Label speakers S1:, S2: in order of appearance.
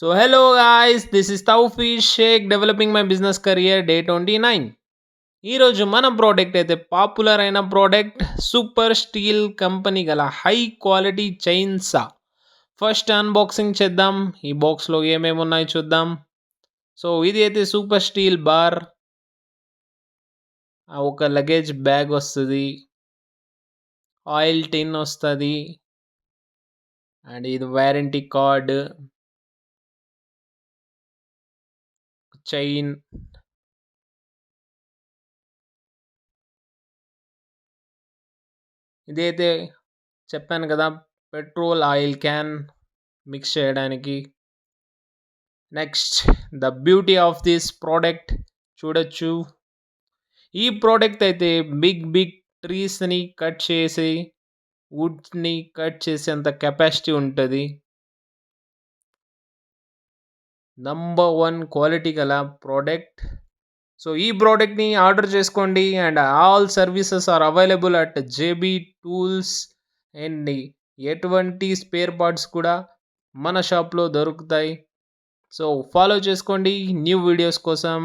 S1: So, hello guys, this is Taufiq Sheikh developing my business career day 29. ఈరోజు మన product అయితే popular అయిన product super steel company గల high quality చైన్సా. First unboxing చేద్దాం. ఈ బాక్స్లో ఏమేమి ఉన్నాయో చూద్దాం. సో ఇది అయితే సూపర్ స్టీల్ బార్, ఒక లగేజ్ బ్యాగ్ వస్తుంది, ఆయిల్ టిన్ వస్తుంది, అండ్ ఇది వారంటీ కార్డ్, చైన్, ఇదైతే చెప్పాను కదా పెట్రోల్ ఆయిల్ క్యాన్ మిక్స్ చేయడానికి. Next the beauty of this product చూడొచ్చు. ఈ ప్రోడక్ట్ అయితే బిగ్ బిగ్ ట్రీస్ని కట్ చేసి వుడ్ని కట్ చేసేంత కెపాసిటీ ఉంటుంది. నంబర్ 1 క్వాలిటీ గల ప్రోడక్ట్. సో ఈ ప్రోడక్ట్ని ఆర్డర్ చేసుకోండి and all services are available at JB tools. And ఎటువంటి స్పేర్ పార్ట్స్ కూడా మన షాప్లో దొరుకుతాయి. సో ఫాలో చేసుకోండి న్యూ వీడియోస్ కోసం.